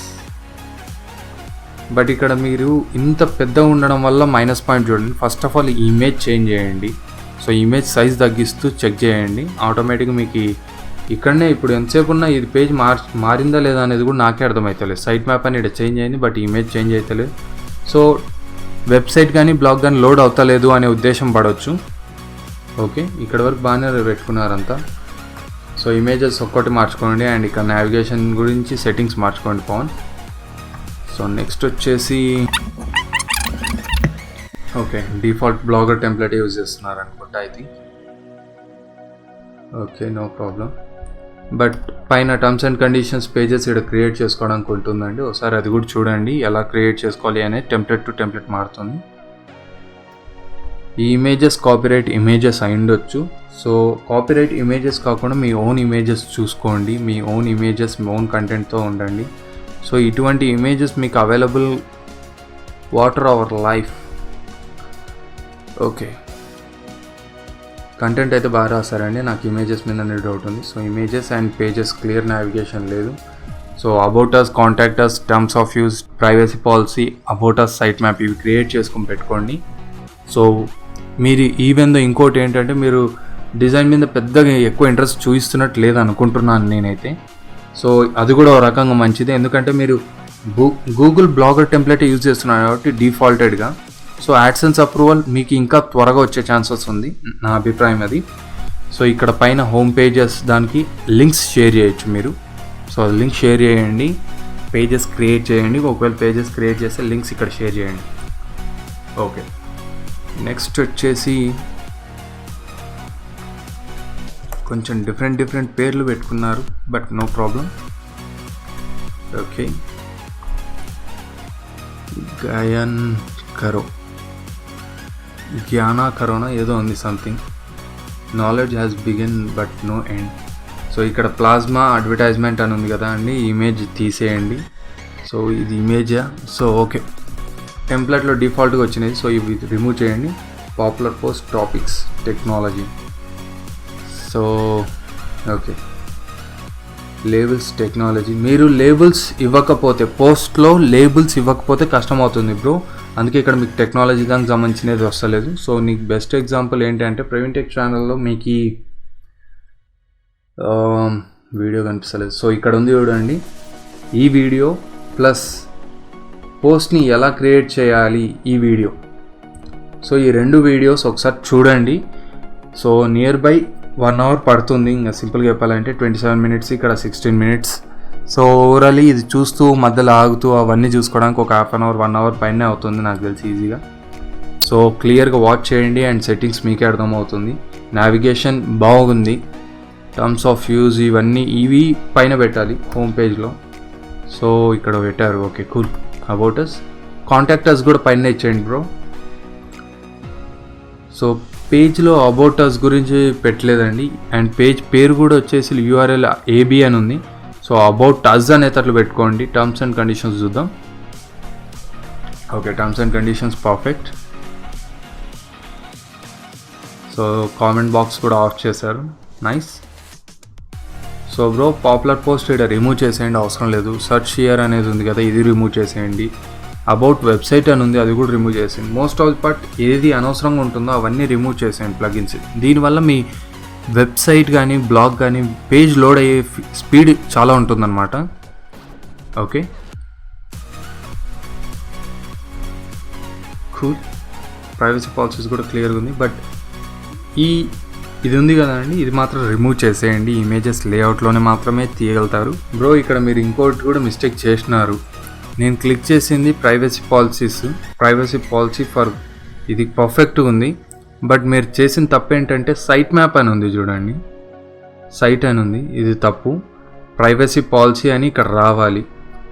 బట్ ఇక్కడ మీరు ఇంత పెద్దగా ఉండడం వల్ల మైనస్ పాయింట్ చూడండి. First of all image change చేయండి. సో ఇమేజ్ సైజ్ తగ్గిస్తూ చెక్ చేయండి, ఆటోమేటిక్గా మీకు ఇక్కడనే ఇప్పుడు ఎంతసేపు ఉన్నా ఇది పేజ్ మారిందా లేదా అనేది కూడా నాకే అర్థమవుతలేదు. సైట్ మ్యాప్ అని ఇక్కడ చేంజ్ అయింది, బట్ ఇమేజ్ చేంజ్ అవుతలేదు. సో వెబ్సైట్ కానీ బ్లాగ్ కానీ లోడ్ అవుతలేదు అనే ఉద్దేశం పడవచ్చు. ఓకే, ఇక్కడ వరకు బాగానే పెట్టుకున్నారంతా. సో ఇమేజెస్ ఒక్కటి మార్చుకోండి. అండ్ ఇక్కడ నావిగేషన్ గురించి సెట్టింగ్స్ మార్చుకోండి పవన్. సో నెక్స్ట్ వచ్చేసి okay, default blogger template use చేస్తున్నారు అనుకుంటా, I think. Okay, no problem. But పైన టర్మ్స్ అండ్ కండిషన్స్ పేజెస్ ఇక్కడ క్రియేట్ చేసుకోవడానికి ఉంటుందండి, ఒకసారి అది కూడా చూడండి ఎలా క్రియేట్ చేసుకోవాలి అనేది. టెంప్లెట్ టు టెంప్లెట్ మారుతుంది. ఈ ఇమేజెస్ కాపీరైట్ ఇమేజెస్ అయి ఉండొచ్చు. సో కాపీరైట్ ఇమేజెస్ కాకుండా మీ ఓన్ ఇమేజెస్ చూసుకోండి, మీ ఓన్ ఇమేజెస్ మీ ఓన్ కంటెంట్తో ఉండండి. సో ఇటువంటి ఇమేజెస్ మీకు available water our life. Okay, content అయితే బాగా రాస్తారండి, నాకు ఇమేజెస్ మీద అనేది డౌట్ ఉంది. So images and pages clear navigation లేదు. So about us, contact us, terms of use, privacy policy, about us, site map ఇవి క్రియేట్ చేసుకొని పెట్టుకోండి. సో మీరు ఈవెన్ దో ఇంకోటి ఏంటంటే మీరు డిజైన్ మీద పెద్దగా ఎక్కువ ఇంట్రెస్ట్ చూపిస్తున్నట్టు లేదనుకుంటున్నాను నేనైతే. సో అది కూడా ఒక రకంగా మంచిదే, ఎందుకంటే మీరు గూగుల్ బ్లాగర్ టెంప్లెట్ యూజ్ చేస్తున్నారు కాబట్టి డిఫాల్టెడ్గా. సో యాడ్సెన్స్ అప్రూవల్ మీకు ఇంకా త్వరగా వచ్చే ఛాన్సెస్ ఉంది, నా అభిప్రాయం అది. సో ఇక్కడ పైన హోమ్ పేజెస్ దానికి లింక్స్ షేర్ చేయొచ్చు మీరు. సో లింక్ షేర్ చేయండి, పేజెస్ క్రియేట్ చేయండి. ఒకవేళ పేజెస్ క్రియేట్ చేస్తే లింక్స్ ఇక్కడ షేర్ చేయండి. ఓకే, నెక్స్ట్ వచ్చేసి కొంచెం డిఫరెంట్ పేర్లు పెట్టుకున్నారు, but no problem. Okay, Gnana corona ఏదో ఉంది something. Knowledge has begin but no end. So ఇక్కడ ప్లాస్మా అడ్వర్టైజ్మెంట్ అని ఉంది కదా అండి, ఇమేజ్ తీసేయండి. సో ఇది ఇమేజా? సో ఓకే, టెంప్లెట్లో డిఫాల్ట్గా వచ్చినాయి, సో ఇవి రిమూవ్ చేయండి. Popular post topics technology. So okay, labels technology. మీరు లేబుల్స్ ఇవ్వకపోతే, పోస్ట్లో లేబుల్స్ ఇవ్వకపోతే కష్టం అవుతుంది బ్రో, అందుకే ఇక్కడ మీకు టెక్నాలజీ దానికి సంబంధించినది వస్తలేదు. సో నీకు బెస్ట్ ఎగ్జాంపుల్ ఏంటి అంటే ప్రవీణ్ టెక్ ఛానల్లో మీకు వీడియో కనిపిస్తలేదు. సో ఇక్కడ ఉంది చూడండి, ఈ వీడియో ప్లస్ పోస్ట్ని ఎలా క్రియేట్ చేయాలి ఈ వీడియో. సో ఈ 2 వీడియోస్ ఒకసారి చూడండి. సో నియర్ బై 1 hour పడుతుంది, ఇంకా సింపుల్గా చెప్పాలంటే 27 minutes, ఇక్కడ 16 minutes. సో ఓవరాలీ ఇది చూస్తూ మధ్యలో ఆగుతూ అవన్నీ చూసుకోవడానికి ఒక 1/2 hour 1 hour పైనే అవుతుంది నాకు తెలిసి ఈజీగా. సో క్లియర్గా వాచ్ చేయండి అండ్ సెట్టింగ్స్ మీకే అర్థమవుతుంది. నావిగేషన్ బాగుంది, టర్మ్స్ ఆఫ్ యూజ్ ఇవన్నీ ఇవి పైన పెట్టాలి హోమ్ పేజ్లో. సో ఇక్కడ పెట్టారు. Okay cool. About us, contact us కూడా పైన ఇచ్చేయండి బ్రో. సో పేజ్లో అబౌట్ అస్ గురించి పెట్టలేదండి, అండ్ పేజ్ పేరు కూడా వచ్చేసి URL AB అని ఉంది. సో అబౌట్ అస్ అనేటట్లు పెట్టుకోండి. టర్మ్స్ అండ్ కండిషన్స్ చూద్దాం. Okay, terms and conditions perfect. So comment box కూడా ఆఫ్ చేశారు, nice. So bro popular post ఇక్కడ రిమూవ్ చేసేయండి, అవసరం లేదు. సర్చ్ హియర్ అనేది ఉంది కదా, ఇది రిమూవ్ చేసేయండి. అబౌట్ వెబ్సైట్ అని ఉంది, అది కూడా రిమూవ్ చేసేయండి. మోస్ట్ ఆఫ్ ది పార్ట్ ఏది అనవసరంగా ఉంటుందో అవన్నీ రిమూవ్ చేసేయండి ప్లగిన్స్. దీనివల్ల మీ వెబ్సైట్ కానీ బ్లాగ్ కానీ పేజ్ లోడ్ అయ్యే స్పీడ్ చాలా ఉంటుందన్నమాట. Okay cool. ప్రైవసీ పాలసీస్ కూడా క్లియర్గా ఉంది, బట్ ఇది ఉంది కదండి, ఇది మాత్రం రిమూవ్ చేసేయండి. ఇమేజెస్ లేఅవుట్లోనే మాత్రమే తీయగలుగుతారు. బ్రో ఇక్కడ మీరు ఇంకోటి కూడా మిస్టేక్ చేసినారు. నేను క్లిక్ చేసింది ప్రైవసీ పాలసీ ఫర్, ఇది పర్ఫెక్ట్గా ఉంది, బట్ మీరు చేసిన తప్పు ఏంటంటే సైట్ మ్యాప్ అని ఉంది చూడండి, సైట్ అని ఉంది, ఇది తప్పు. ప్రైవసీ పాలసీ అని ఇక్కడ రావాలి.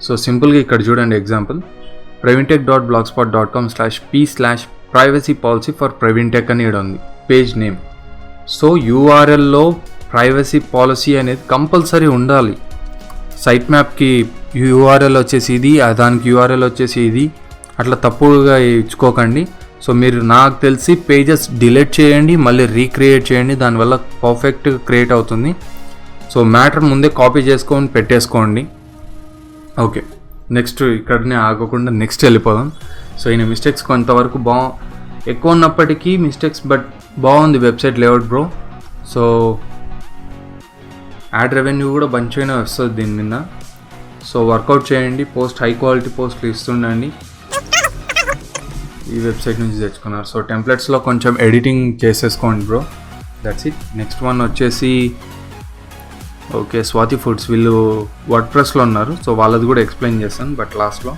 సో సింపుల్గా ఇక్కడ చూడండి example, pravintech.blogspot.com/p/privacy policy for Pravintech అని ఇక్కడ ఉంది పేజ్ నేమ్. సో యూఆర్ఎల్లో ప్రైవసీ పాలసీ అనేది కంపల్సరీ ఉండాలి. సైట్ మ్యాప్కి యూఆర్ఎల్ వచ్చేసి ఇది, దానికి యూఆర్ఎల్ వచ్చేసి ఇది, అట్లా తప్పుగా ఇచ్చుకోకండి. సో మీరు నాకు తెలిసి పేజెస్ డిలీట్ చేయండి, మళ్ళీ రీక్రియేట్ చేయండి, దానివల్ల పర్ఫెక్ట్ క్రియేట్ అవుతుంది. సో మ్యాటర్ ముందే కాపీ చేసుకొని పెట్టేసుకోండి. ఓకే నెక్స్ట్ ఇక్కడనే ఆగకుండా నెక్స్ట్ వెళ్ళిపోదాం. సో ఈయన మిస్టేక్స్ కొంతవరకు ఎక్కువ ఉన్నప్పటికీ మిస్టేక్స్, బట్ బాగుంది website layout bro. So add revenue కూడా మంచిగానే వస్తుంది దీని మీద. సో వర్కౌట్ చేయండి, పోస్ట్ హై క్వాలిటీ పోస్ట్లు ఇస్తుండండి. ఈ వెబ్సైట్ నుంచి తెచ్చుకున్నారు. సో టెంప్లెట్స్లో కొంచెం ఎడిటింగ్ చేసేసుకోండి bro, that's it. Next one వచ్చేసి ఓకే స్వాతి ఫుడ్స్, వీళ్ళు వర్డ్ప్రెస్లో ఉన్నారు. సో వాళ్ళది కూడా ఎక్స్ప్లెయిన్ చేస్తాను, బట్ లాస్ట్లో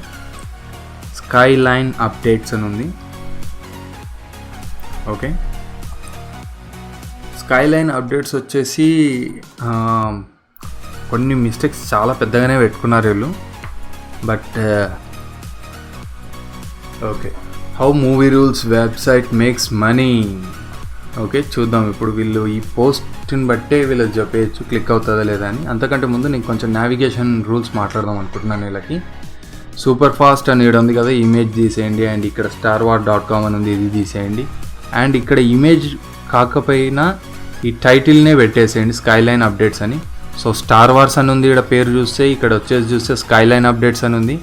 స్కై లైన్ అప్డేట్స్ అని ఉంది. ఓకే స్కై లైన్ అప్డేట్స్ వచ్చేసి కొన్ని మిస్టేక్స్ చాలా పెద్దగానే పెట్టుకున్నారు వీళ్ళు, but okay how movie rules website makes money. Okay చూద్దాం ఇప్పుడు వీళ్ళు ఈ పోస్ట్ని బట్టే వీళ్ళకి చెప్పేయచ్చు క్లిక్ అవుతుందా లేదా అని. అంతకంటే ముందు నేను కొంచెం నావిగేషన్ రూల్స్ మాట్లాడదాం అనుకుంటున్నాను వీళ్ళకి. సూపర్ ఫాస్ట్ అని ఇక్కడ ఉంది కదా, ఇమేజ్ తీసేయండి. అండ్ ఇక్కడ starwar.com అని ఉంది, ఇది తీసేయండి. అండ్ ఇక్కడ ఇమేజ్ కాకపోయినా ఈ టైటిల్నే పెట్టేసేయండి స్కైలైన్ అప్డేట్స్ అని. సో స్టార్ వార్స్ అని ఉంది ఇక్కడ పేరు చూస్తే, ఇక్కడ వచ్చేసి చూస్తే స్కైలైన్ అప్డేట్స్ అని ఉంది.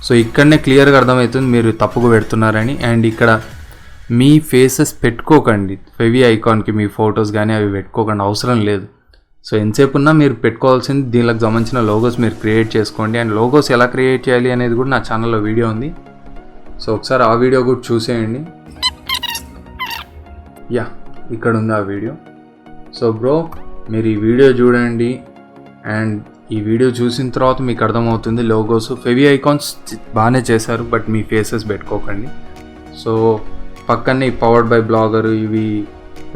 సో ఇక్కడనే క్లియర్గా అర్థమవుతుంది మీరు తప్పుగా పెడుతున్నారని. అండ్ ఇక్కడ మీ ఫేసెస్ పెట్టుకోకండి, ఫెవి ఐకాన్కి మీ ఫొటోస్ కానీ అవి పెట్టుకోకండి, అవసరం లేదు. సో ఎంతసేపు ఉన్నా మీరు పెట్టుకోవాల్సింది దీనికి సంబంధించిన లోగోస్ మీరు క్రియేట్ చేసుకోండి. అండ్ లోగోస్ ఎలా క్రియేట్ చేయాలి అనేది కూడా నా ఛానల్లో వీడియో ఉంది, సో ఒకసారి ఆ వీడియో కూడా చూసేయండి. యా, ఇక్కడ ఉంది ఆ వీడియో. సో బ్రో, మీరు ఈ వీడియో చూడండి అండ్ ఈ వీడియో చూసిన తర్వాత మీకు అర్థమవుతుంది లోగోస్ ఫెవి ఐకాన్స్ బాగానే చేశారు, బట్ మీ ఫేసెస్ పెట్టుకోకండి. సో పక్కనే పవర్డ్ బై బ్లాగర్ ఇవి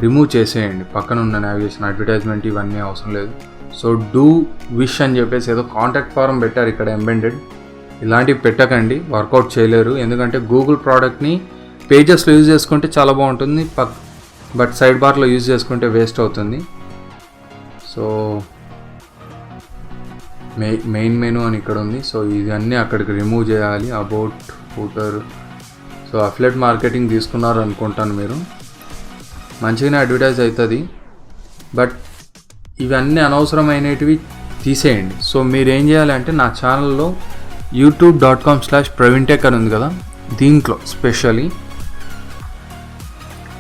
రిమూవ్ చేసేయండి, పక్కన ఉన్న నావిగేషన్ అడ్వర్టైజ్మెంట్ ఇవన్నీ అవసరం లేదు. సో డూ విష్ అని చెప్పేసి ఏదో కాంటాక్ట్ ఫారం పెట్టారు ఇక్కడ ఎంబెడెడ్, ఇలాంటివి పెట్టకండి, వర్కౌట్ చేయలేరు. ఎందుకంటే గూగుల్ ప్రోడక్ట్ని పేజెస్లో యూజ్ చేసుకుంటే చాలా బాగుంటుంది, బట్ సైడ్ బార్లో యూజ్ చేసుకుంటే వేస్ట్ అవుతుంది. సో మెయిన్ మెనూ అని ఇక్కడ ఉంది, సో ఇవన్నీ అక్కడికి రిమూవ్ చేయాలి. About footer, so affiliate marketing తీసుకున్నారు అనుకుంటాను మీరు, మంచిగానే అడ్వర్టైజ్ అవుతుంది, బట్ ఇవన్నీ అనవసరమైనవి తీసేయండి. సో మీరు ఏం చేయాలంటే నా ఛానల్లో youtube.com/pravintech అని ఉంది కదా, దీంట్లో స్పెషల్లీ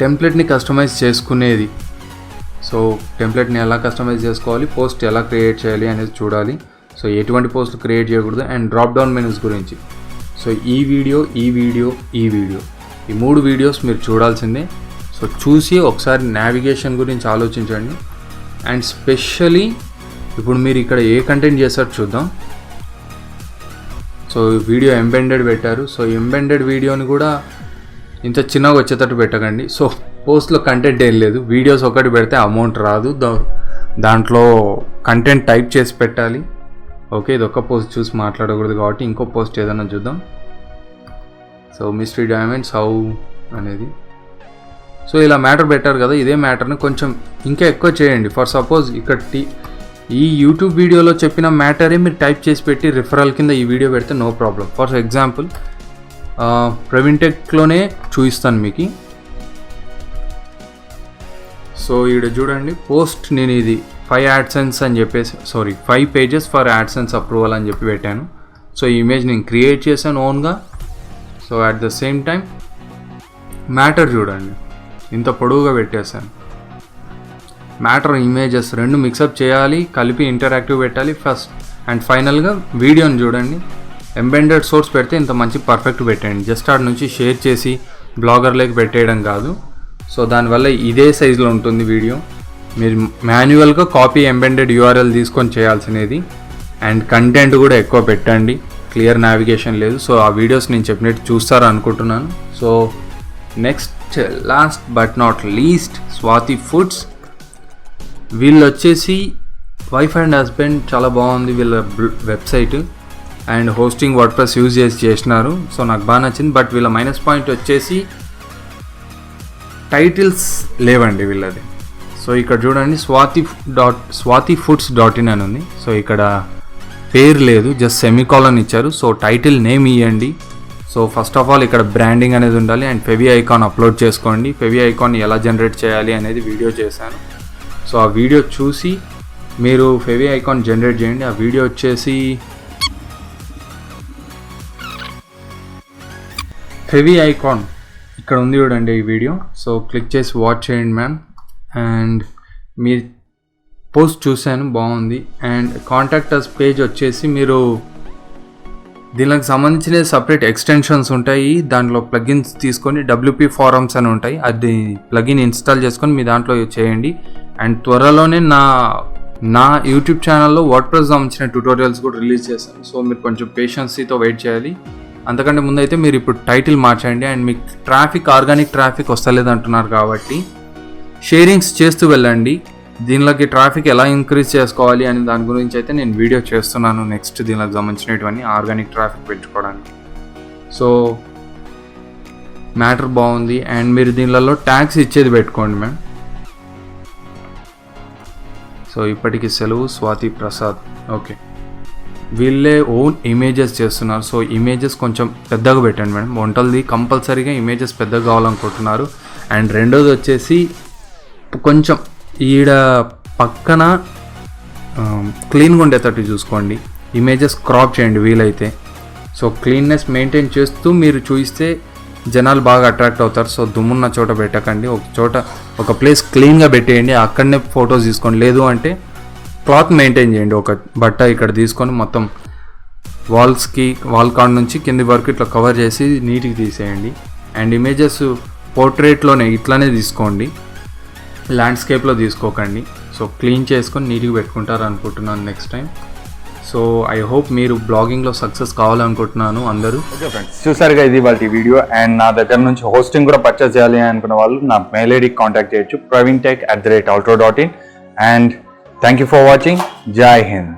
టెంప్లెట్ని కస్టమైజ్ చేసుకునేది. సో టెంప్లెట్ని ఎలా కస్టమైజ్ చేసుకోవాలి, పోస్ట్ ఎలా క్రియేట్ చేయాలి అనేది చూడాలి. సో ఎటువంటి పోస్టులు క్రియేట్ చేయకూడదు అండ్ డ్రాప్ డౌన్ మెనూస్ గురించి. సో ఈ వీడియో ఈ 3 వీడియోస్ మీరు చూడాల్సిందే. సో చూసి ఒకసారి నావిగేషన్ గురించి ఆలోచించండి. అండ్ స్పెషల్లీ ఇప్పుడు మీరు ఇక్కడ ఏ కంటెంట్ చేస్తారో చూద్దాం. సో వీడియో ఎంబెడెడ్ పెట్టారు, సో ఎంబెడెడ్ వీడియోని కూడా ఇంత చిన్నగా వచ్చేటట్టు పెట్టకండి. సో పోస్ట్లో కంటెంట్ ఏం లేదు, వీడియోస్ ఒకటి పెడితే అమౌంట్ రాదు, దాంట్లో కంటెంట్ టైప్ చేసి పెట్టాలి. ఓకే, ఇది ఒక్క పోస్ట్ చూసి మాట్లాడకూడదు కాబట్టి ఇంకో పోస్ట్ ఏదైనా చూద్దాం. సో మిస్టరీ డైమండ్స్ హౌ అనేది, సో ఇలా మ్యాటర్ పెట్టారు కదా, ఇదే మ్యాటర్ని కొంచెం ఇంకా ఎక్కువ చేయండి. ఫర్ సపోజ్ ఇక్కడ ఈ యూట్యూబ్ వీడియోలో చెప్పిన మ్యాటరే మీరు టైప్ చేసి పెట్టి రిఫరల్ కింద ఈ వీడియో పెడితే నో ప్రాబ్లం. ఫర్ ఎగ్జాంపుల్ ప్రవీణ్టెక్లోనే చూపిస్తాను మీకు. సో ఇక్కడ చూడండి, పోస్ట్ నేను ఇది 5 AdSense అని చెప్పేసి 5 pages ఫర్ AdSense అప్రూవల్ అని చెప్పి పెట్టాను. సో ఈ ఇమేజ్ నేను క్రియేట్ చేశాను ఓన్గా. So at the same time matter చూడండి, ఇంత పొడవుగా పెట్టేశాను. మ్యాటర్ ఇమేజెస్ 2 మిక్సప్ చేయాలి, కలిపి ఇంటరాక్టివ్ పెట్టాలి ఫస్ట్. అండ్ ఫైనల్గా వీడియోని చూడండి, ఎంబెడెడ్ సోర్స్ పెడితే ఇంత మంచి పర్ఫెక్ట్ పెట్టండి. జస్ట్ ఆడ నుంచి షేర్ చేసి బ్లాగర్లోకి పెట్టేయడం కాదు. సో దానివల్ల ఇదే సైజులో ఉంటుంది వీడియో. మీరు మాన్యువల్గా కాపీ ఎంబెడెడ్ URL తీసుకొని చేయాల్సినది. అండ్ కంటెంట్ కూడా ఎక్కువ పెట్టండి, క్లియర్ నావిగేషన్ లేదు. సో ఆ వీడియోస్ నేను చెప్పినట్టు చూస్తారు అనుకుంటున్నాను. So next last but not least Swathi foods. వీళ్ళు వచ్చేసి వైఫ్ అండ్ హస్బెండ్, చాలా బాగుంది వీళ్ళ website and hosting WordPress use చేసినారు. సో నాకు బాగా నచ్చింది. బట్ వీళ్ళ మైనస్ పాయింట్ వచ్చేసి టైటిల్స్ లేవండి వీళ్ళది. సో ఇక్కడ చూడండి, swati.foods.in అని ఉంది. సో ఇక్కడ పేరు లేదు, జస్ట్ సెమీకాలన్ ఇచ్చారు. సో టైటిల్ నేమ్ ఇవ్వండి. సో ఫస్ట్ ఆఫ్ ఆల్ ఇక్కడ బ్రాండింగ్ అనేది ఉండాలి. అండ్ ఫెవి ఐకాన్ అప్లోడ్ చేసుకోండి. ఫెవి ఐకాన్ ఎలా జనరేట్ చేయాలి అనేది వీడియో చేశాను. సో ఆ వీడియో చూసి మీరు ఫెవి ఐకాన్ జనరేట్ చేయండి. ఆ వీడియో వచ్చేసి ఫెవి ఐకాన్ ఇక్కడ ఉంది చూడండి ఈ వీడియో. సో క్లిక్ చేసి వాచ్ చేయండి మ్యామ్. అండ్ మీ పోస్ట్ చూశాను, బాగుంది. అండ్ కాంటాక్ట్ అస్ పేజ్ వచ్చేసి మీరు దీనికి సంబంధించిన సపరేట్ ఎక్స్టెన్షన్స్ ఉంటాయి, దాంట్లో ప్లగిన్స్ తీసుకొని WP ఫారమ్స్ అని ఉంటాయి, అది ప్లగిన్ ఇన్స్టాల్ చేసుకొని మీ దాంట్లో చేయండి. అండ్ త్వరలోనే నా యూట్యూబ్ ఛానల్లో వర్డ్ప్రెస్ సంబంధించిన ట్యూటోరియల్స్ కూడా రిలీజ్ చేశాను. సో మీరు కొంచెం పేషెన్సీతో వెయిట్ చేయాలి. అంతకంటే ముందైతే మీరు ఇప్పుడు టైటిల్ మార్చండి. అండ్ మీకు ఆర్గానిక్ ట్రాఫిక్ వస్తలేదు అంటున్నారు కాబట్టి షేరింగ్స్ చేస్తూ వెళ్ళండి. దీనిలోకి ట్రాఫిక్ ఎలా ఇంక్రీజ్ చేసుకోవాలి అని దాని గురించి అయితే నేను వీడియో చేస్తున్నాను నెక్స్ట్, దీనికి సంబంధించినటువంటి ఆర్గానిక్ ట్రాఫిక్ పెంచుకోవడానికి. సో మ్యాటర్ బాగుంది. అండ్ మీరు దీనిలలో ట్యాగ్స్ ఇచ్చేది పెట్టుకోండి మ్యామ్. సో ఇప్పటికి సెలవు, స్వాతి ప్రసాద్. ఓకే, వీళ్ళే ఓన్ ఇమేజెస్ చేస్తున్నారు. సో ఇమేజెస్ కొంచెం పెద్దగా పెట్టండి మేడం. వంటలది కంపల్సరీగా ఇమేజెస్ పెద్దగా కావాలనుకుంటున్నారు. అండ్ రెండోది వచ్చేసి కొంచెం ఈడ పక్కన క్లీన్గా ఉండేటట్టు చూసుకోండి. ఇమేజెస్ క్రాప్ చేయండి వీలైతే. సో క్లీన్నెస్ మెయింటైన్ చేస్తూ మీరు చూస్తే జనాలు బాగా అట్రాక్ట్ అవుతారు. సో దుమ్మున్న చోట పెట్టకండి, ఒక ప్లేస్ క్లీన్గా పెట్టేయండి, అక్కడనే ఫొటోస్ తీసుకోండి. లేదు అంటే క్లాత్ మెయింటైన్ చేయండి, ఒక బట్ట ఇక్కడ తీసుకొని మొత్తం వాల్ కాడ్ నుంచి కింది వరకు ఇట్లా కవర్ చేసి నీట్గా తీసేయండి. అండ్ ఇమేజెస్ పోర్ట్రేట్లోనే ఇట్లానే తీసుకోండి, ల్యాండ్స్కేప్లో తీసుకోకండి. సో క్లీన్ చేసుకొని నీట్గా పెట్టుకుంటారు అనుకుంటున్నాను next time. So I hope మీరు బ్లాగింగ్లో సక్సెస్ కావాలనుకుంటున్నాను అందరూ. ఓకే ఫ్రెండ్స్, చూసారుగా ఇది వాళ్ళ వీడియో. అండ్ నా దగ్గర నుంచి హోస్టింగ్ కూడా పర్చేస్ చేయాలి అనుకున్న వాళ్ళు నా మెయిల్ ఐడికి కాంటాక్ట్ చేయొచ్చు, pravintech@outro.in. And thank you for watching. జై హింద్.